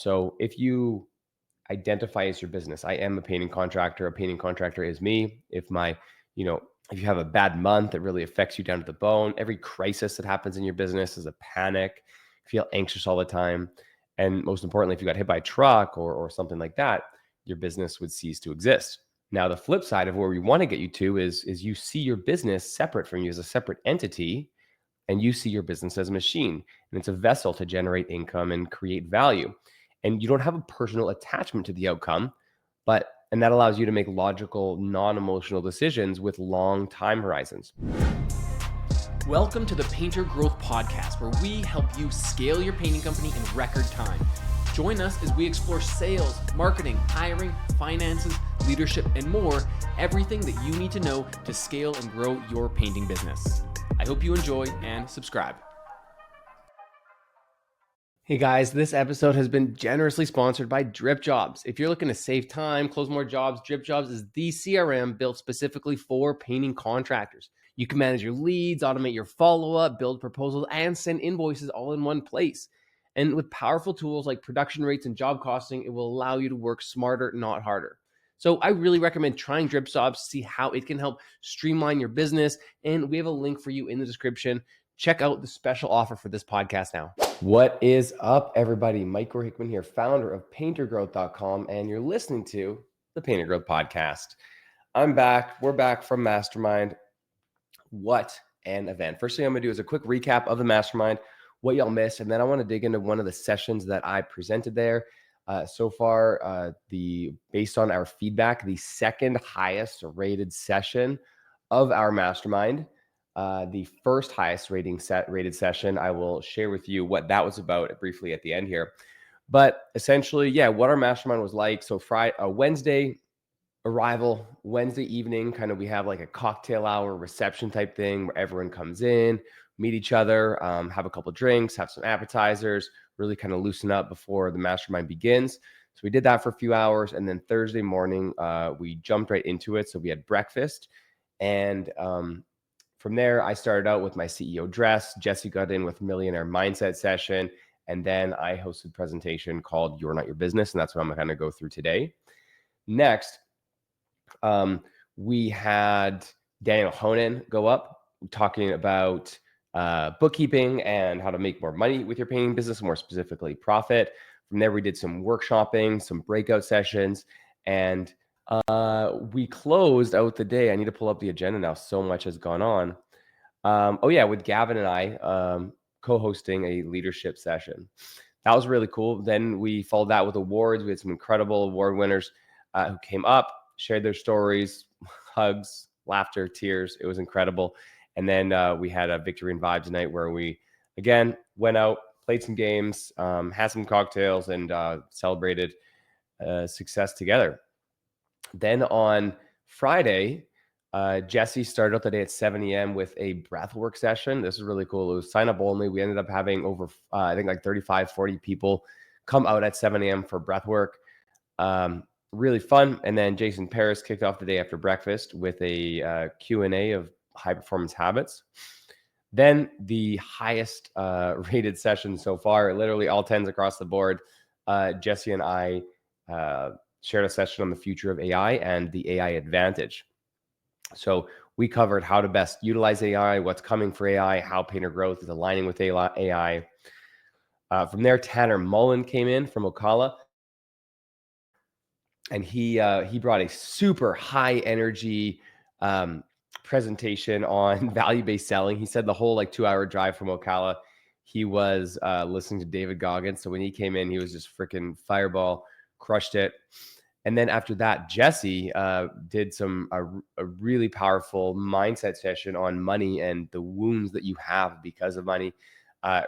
So if you identify as your business, I am a painting contractor. A painting contractor is me. If you have a bad month that really affects you down to the bone, every crisis that happens in your business is a panic. You feel anxious all the time. And most importantly, if you got hit by a truck or something like that, your business would cease to exist. Now, the flip side of where we want to get you to is you see your business separate from you as a separate entity, and you see your business as a machine, and it's a vessel to generate income and create value. And you don't have a personal attachment to the outcome, and that allows you to make logical, non-emotional decisions with long time horizons. Welcome to the Painter Growth Podcast, where we help you scale your painting company in record time. Join us as we explore sales, marketing, hiring, finances, leadership, and more, everything that you need to know to scale and grow your painting business. I hope you enjoy and subscribe. Hey guys, this episode has been generously sponsored by Drip Jobs. If you're looking to save time, close more jobs, Drip Jobs is the CRM built specifically for painting contractors. You can manage your leads, automate your follow-up, build proposals, and send invoices all in one place. And with powerful tools like production rates and job costing, it will allow you to work smarter, not harder. So I really recommend trying Drip Jobs to see how it can help streamline your business. And we have a link for you in the description. Check out the special offer for this podcast now. What is up, everybody? Mike Hickman here, founder of paintergrowth.com, and you're listening to the Painter Growth Podcast. I'm back. We're back from Mastermind. What an event. First thing I'm going to do is a quick recap of the Mastermind, what y'all missed, and then I want to dig into one of the sessions that I presented there. So far, based on our feedback, the second highest rated session of our Mastermind. The first highest rated session, I will share with you what that was about briefly at the end here. But essentially, what our Mastermind was like. So Wednesday arrival, Wednesday evening, we have like a cocktail hour reception type thing where everyone comes in, meet each other, have a couple drinks, have some appetizers, really kind of loosen up before the Mastermind begins. So we did that for a few hours. And then Thursday morning, we jumped right into it. So we had breakfast, and from there, I started out with my CEO dress. Jesse got in with Millionaire Mindset session. And then I hosted a presentation called You're Not Your Business. And that's what I'm going to go through today. Next, we had Daniel Honan go up talking about bookkeeping and how to make more money with your painting business, more specifically profit. From there, we did some workshopping, some breakout sessions, and we closed out the day. I need to pull up the agenda now. So much has gone on. With Gavin and I co-hosting a leadership session. That was really cool. Then we followed that with awards. We had some incredible award winners who came up, shared their stories, hugs, laughter, tears. It was incredible. And then we had a Victory and Vibes night where we, again, went out, played some games, had some cocktails, and celebrated success together. Then on Friday, Jesse started out the day at 7 a.m. with a breathwork session. This is really cool. It was sign up only. We ended up having over, 35, 40 people come out at 7 a.m. for breathwork. Really fun. And then Jason Paris kicked off the day after breakfast with a Q&A of high performance habits. Then the highest rated session so far, literally all 10s across the board. Jesse and I shared a session on the future of AI and the AI advantage. So we covered how to best utilize AI, what's coming for AI, how Painter Growth is aligning with AI. From there, Tanner Mullen came in from Ocala, and he brought a super high energy presentation on value-based selling. He said the whole 2-hour drive from Ocala, he was listening to David Goggins. So when he came in, he was just freaking fireball, crushed it. And then after that, Jesse did a really powerful mindset session on money and the wounds that you have because of money.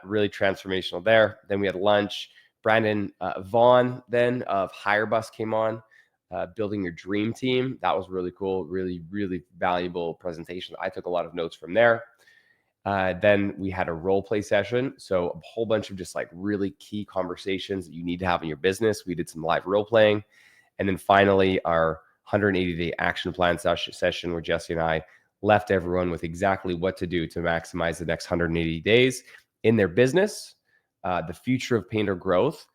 Really transformational there. Then we had lunch. Brandon Vaughn then of HireBus came on, building your dream team. That was really cool. Really, really valuable presentation. I took a lot of notes from there. Then we had a role play session. So a whole bunch of just really key conversations that you need to have in your business. We did some live role playing. And then finally, our 180-day action plan session where Jesse and I left everyone with exactly what to do to maximize the next 180 days in their business, the future of Painter Growth,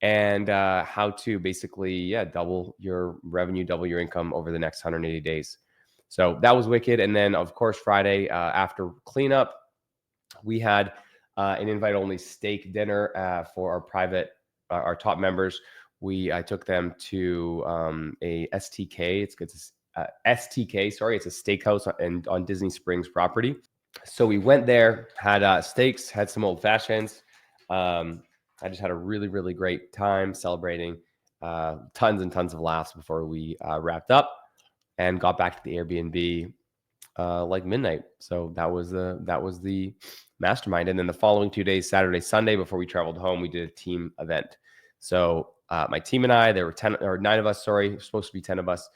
and how to basically, double your revenue, double your income over the next 180 days. So that was wicked. And then, of course, Friday after cleanup, we had an invite-only steak dinner for our private, our top members. I took them to a STK. It's STK. Sorry, it's a steakhouse on Disney Springs property. So we went there, had steaks, had some old fashions. I just had a really, really great time celebrating. Tons and tons of laughs before we wrapped up and got back to the Airbnb like midnight. So that was the mastermind. And then the following 2 days, Saturday, Sunday, before we traveled home, we did a team event. So my team and I, there were 10 or 9 of us. Sorry, supposed to be 10 of us.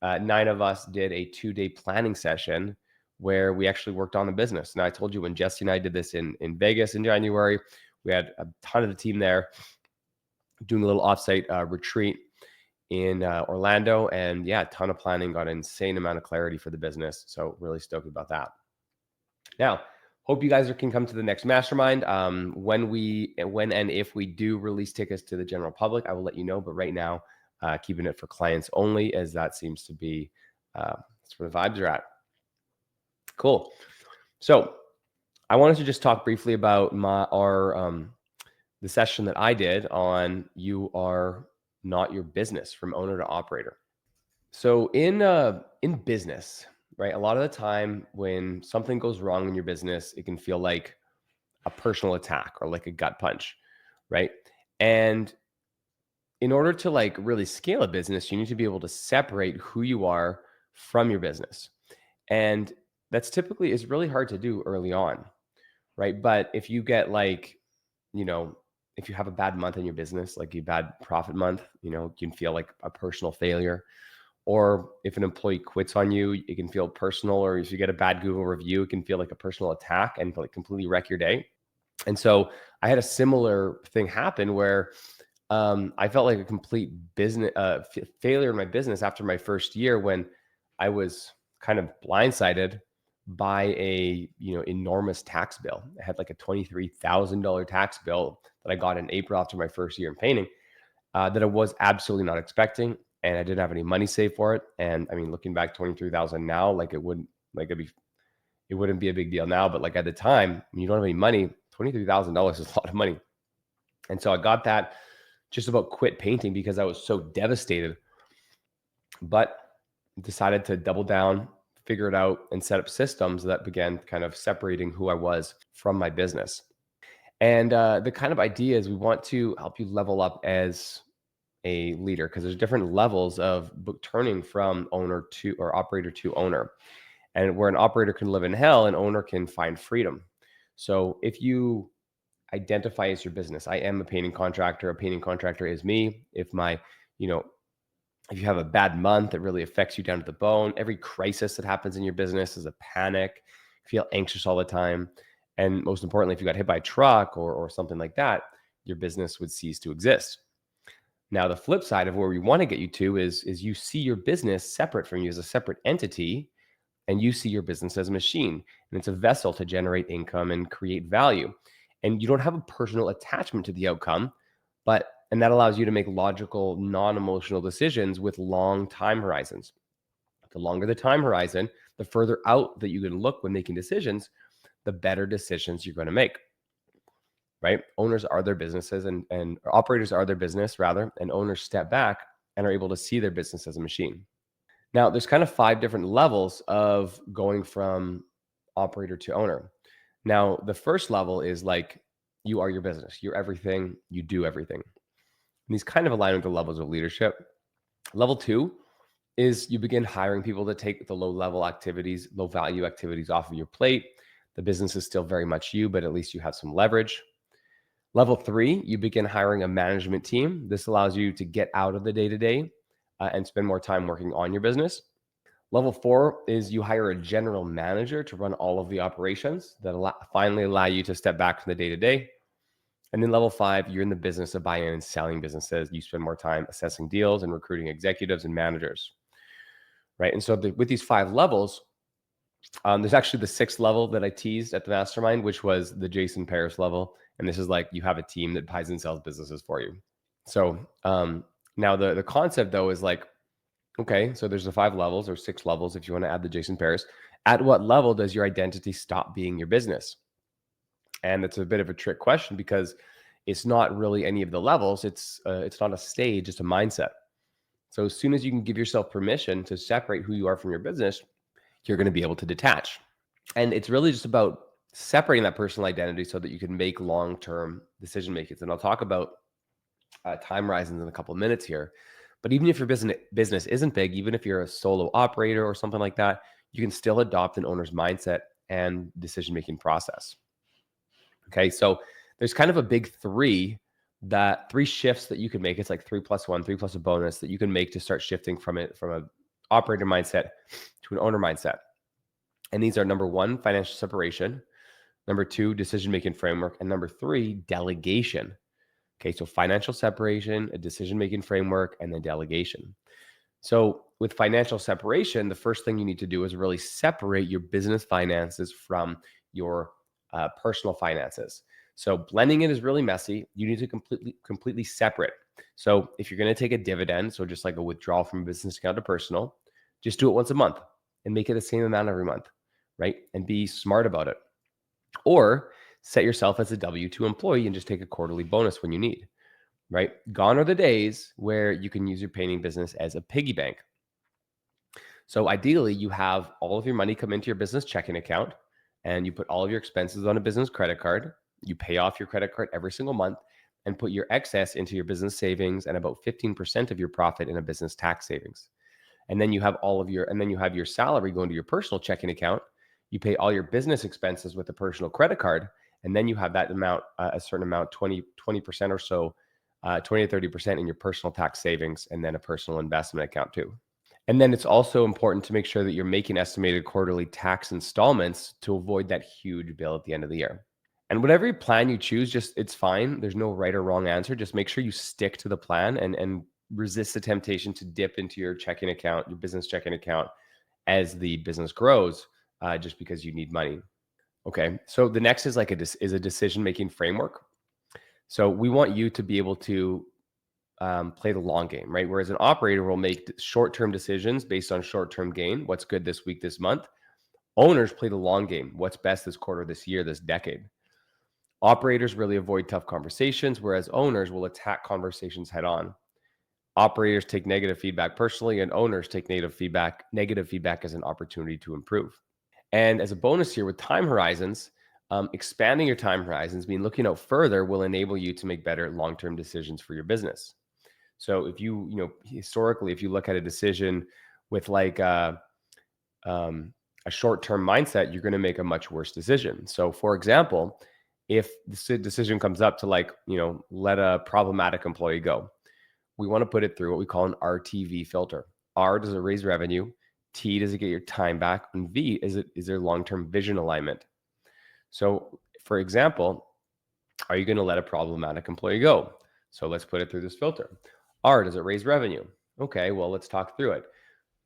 9 of us did a 2-day planning session where we actually worked on the business. Now, I told you when Jesse and I did this in Vegas in January, we had a ton of the team there doing a little offsite retreat in Orlando. And yeah, a ton of planning, got an insane amount of clarity for the business. So really stoked about that. Now, hope you guys can come to the next mastermind. When and if we do release tickets to the general public, I will let you know. But right now, keeping it for clients only, as that seems to be that's where the vibes are at. Cool. So I wanted to just talk briefly about the session that I did on "You Are Not Your Business" from owner to operator. So in business, right, a lot of the time when something goes wrong in your business, it can feel like a personal attack or like a gut punch, right? And in order to like really scale a business, you need to be able to separate who you are from your business. And that's typically is really hard to do early on, right? But if you get like, if you have a bad month in your business, like a bad profit month, you can feel like a personal failure. Or if an employee quits on you, it can feel personal. Or if you get a bad Google review, it can feel like a personal attack and like completely wreck your day. And so I had a similar thing happen where I felt like a complete business failure in my business after my first year, when I was kind of blindsided by a enormous tax bill. I had like a $23,000 tax bill that I got in April after my first year in painting that I was absolutely not expecting, and I didn't have any money saved for it. And I mean, looking back, 23,000 now, like it wouldn't be a big deal now, but like at the time, when you don't have any money, $23,000 is a lot of money. And so I got that, just about quit painting because I was so devastated, but decided to double down, figure it out, and set up systems that began kind of separating who I was from my business. And the kind of idea is we want to help you level up as a leader, because there's different levels of turning from owner to or operator to owner. And where an operator can live in hell, an owner can find freedom. So if you identify as your business, I am a painting contractor. A painting contractor is me. If if you have a bad month, it really affects you down to the bone. Every crisis that happens in your business is a panic. You feel anxious all the time. And most importantly, if you got hit by a truck or something like that, your business would cease to exist. Now, the flip side of where we want to get you to is you see your business separate from you as a separate entity, and you see your business as a machine, and it's a vessel to generate income and create value. And you don't have a personal attachment to the outcome, and that allows you to make logical, non-emotional decisions with long time horizons. The longer the time horizon, the further out that you can look when making decisions, the better decisions you're going to make. Right? Owners are their businesses and operators are their business rather, and owners step back and are able to see their business as a machine. Now, there's kind of 5 different levels of going from operator to owner. Now, the first level is like, you are your business. You're everything. You do everything. And these kind of align with the levels of leadership. Level 2 is you begin hiring people to take the low value activities off of your plate. The business is still very much you, but at least you have some leverage. Level 3, you begin hiring a management team. This allows you to get out of the day-to-day and spend more time working on your business. Level 4 is you hire a general manager to run all of the operations that finally allow you to step back from the day-to-day. And then level 5, you're in the business of buying and selling businesses. You spend more time assessing deals and recruiting executives and managers, right? And so with these 5 levels, there's actually the 6th level that I teased at the mastermind, which was the Jason Paris level. And this is like, you have a team that buys and sells businesses for you. So now the concept though is like, okay, so there's the 5 levels or 6 levels if you want to add the Jason Paris. At what level does your identity stop being your business? And it's a bit of a trick question because it's not really any of the levels. It's not a stage, it's a mindset. So as soon as you can give yourself permission to separate who you are from your business, you're going to be able to detach. And it's really just about separating that personal identity so that you can make long-term decision makings. And I'll talk about time horizons in a couple of minutes here. But even if your business isn't big, even if you're a solo operator or something like that, you can still adopt an owner's mindset and decision-making process. Okay, so there's kind of a big three shifts that you can make. It's like 3 plus 1, 3 plus a bonus that you can make to start shifting from a operator mindset to an owner mindset. And these are number 1, financial separation, number 2, decision-making framework, and number 3, delegation. Okay, so financial separation, a decision-making framework, and then delegation. So with financial separation, the first thing you need to do is really separate your business finances from your personal finances. So blending it is really messy. You need to completely separate. So if you're going to take a dividend, so just like a withdrawal from a business account to personal, just do it once a month and make it the same amount every month, right? And be smart about it. Or set yourself as a W-2 employee and just take a quarterly bonus when you need, right? Gone are the days where you can use your painting business as a piggy bank. So ideally, you have all of your money come into your business checking account and you put all of your expenses on a business credit card. You pay off your credit card every single month and put your excess into your business savings and about 15% of your profit in a business tax savings. And then you have your salary going to your personal checking account. You pay all your business expenses with a personal credit card. And then you have that amount, a certain amount, 20% or so, 20 to 30% in your personal tax savings, and then a personal investment account too. And then it's also important to make sure that you're making estimated quarterly tax installments to avoid that huge bill at the end of the year. And whatever plan you choose, it's fine. There's no right or wrong answer. Just make sure you stick to the plan and resist the temptation to dip into your checking account, your business checking account, as the business grows, just because you need money. Okay, so the next is like a decision-making framework. So we want you to be able to play the long game, right? Whereas an operator will make short-term decisions based on short-term gain. What's good this week, this month? Owners play the long game. What's best this quarter, this year, this decade? Operators really avoid tough conversations, whereas owners will attack conversations head on. Operators take negative feedback personally, and owners take negative feedback as an opportunity to improve. And as a bonus here with time horizons, expanding your time horizons, looking out further, will enable you to make better long-term decisions for your business. So if historically, if you look at a decision with like a short-term mindset, you're going to make a much worse decision. So for example, if the decision comes up to let a problematic employee go, we want to put it through what we call an RTV filter. R, does it raise revenue? T, does it get your time back? And V, is there long-term vision alignment? So for example, are you going to let a problematic employee go? So let's put it through this filter. R, does it raise revenue? Okay, well, let's talk through it.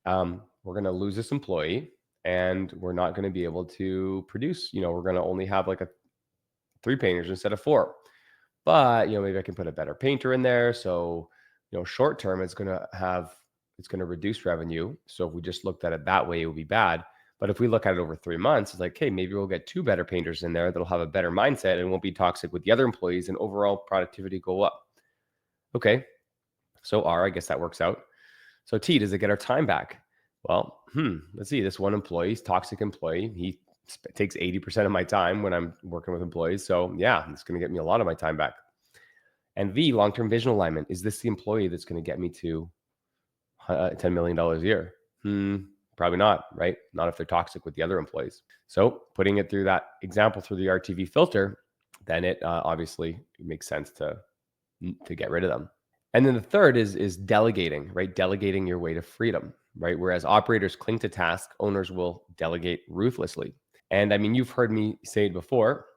We're going to lose this employee and we're not going to be able to produce, we're going to only have like 3 painters instead of 4. But, maybe I can put a better painter in there. So, short term, it's going to reduce revenue. So if we just looked at it that way, it would be bad. But if we look at it over 3 months, it's like, hey, maybe we'll get 2 better painters in there that'll have a better mindset and won't be toxic with the other employees, and overall productivity go up. Okay, so R, I guess that works out. So T, does it get our time back? Well, let's see. This one employee, toxic employee, he takes 80% of my time when I'm working with employees. So yeah, it's going to get me a lot of my time back. And V, long-term vision alignment. Is this the employee that's going to get me to $10 million a year? Probably not, right? Not if they're toxic with the other employees. So putting it through that example through the RTV filter, then it obviously makes sense to get rid of them. And then the third is delegating, right? Delegating your way to freedom, right? Whereas operators cling to task, owners will delegate ruthlessly. And you've heard me say it before,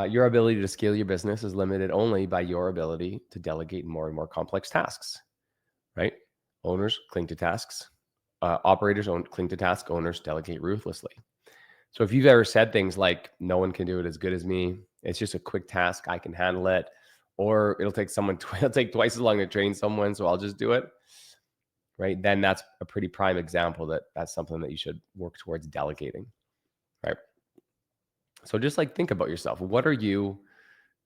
your ability to scale your business is limited only by your ability to delegate more and more complex tasks, right? Owners cling to tasks. Operators cling to task. Owners delegate ruthlessly. So if you've ever said things like, no one can do it as good as me, it's just a quick task, I can handle it, or it'll take it'll take twice as long to train someone, so I'll just do it, right? Then that's a pretty prime example that that's something that you should work towards delegating, right? So just like think about yourself. What are you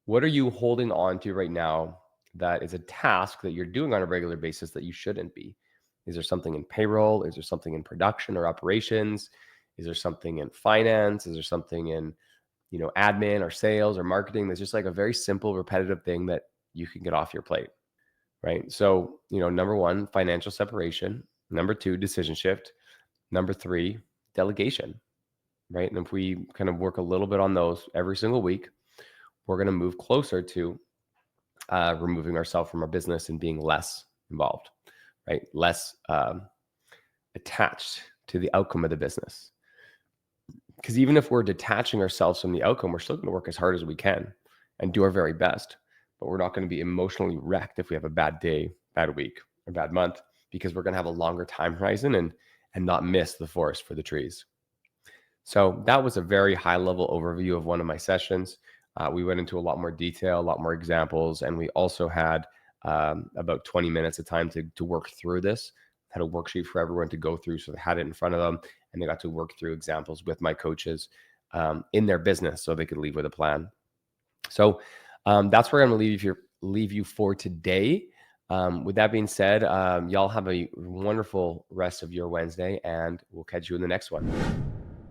holding on to right now that is a task that you're doing on a regular basis that you shouldn't be? Is there something in payroll? Is there something in production or operations? Is there something in finance? Is there something in, admin or sales or marketing? That's just like a very simple, repetitive thing that you can get off your plate, right? So, number one, financial separation. Number two, decision shift. Number three, delegation, right? And if we kind of work a little bit on those every single week, we're going to move closer to removing ourselves from our business and being less involved, right? Less attached to the outcome of the business. Because even if we're detaching ourselves from the outcome, we're still going to work as hard as we can and do our very best. But we're not going to be emotionally wrecked if we have a bad day, bad week, or bad month, because we're going to have a longer time horizon and not miss the forest for the trees. So that was a very high level overview of one of my sessions. We went into a lot more detail, a lot more examples, and we also had about 20 minutes of time to work through this. Had a worksheet for everyone to go through, so they had it in front of them, and they got to work through examples with my coaches in their business, so they could leave with a plan. So that's where I'm going to leave you for today. With that being said, y'all have a wonderful rest of your Wednesday, and we'll catch you in the next one.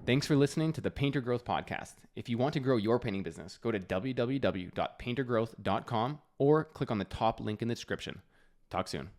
Thanks for listening to the Painter Growth Podcast. If you want to grow your painting business, go to www.paintergrowth.com or click on the top link in the description. Talk soon.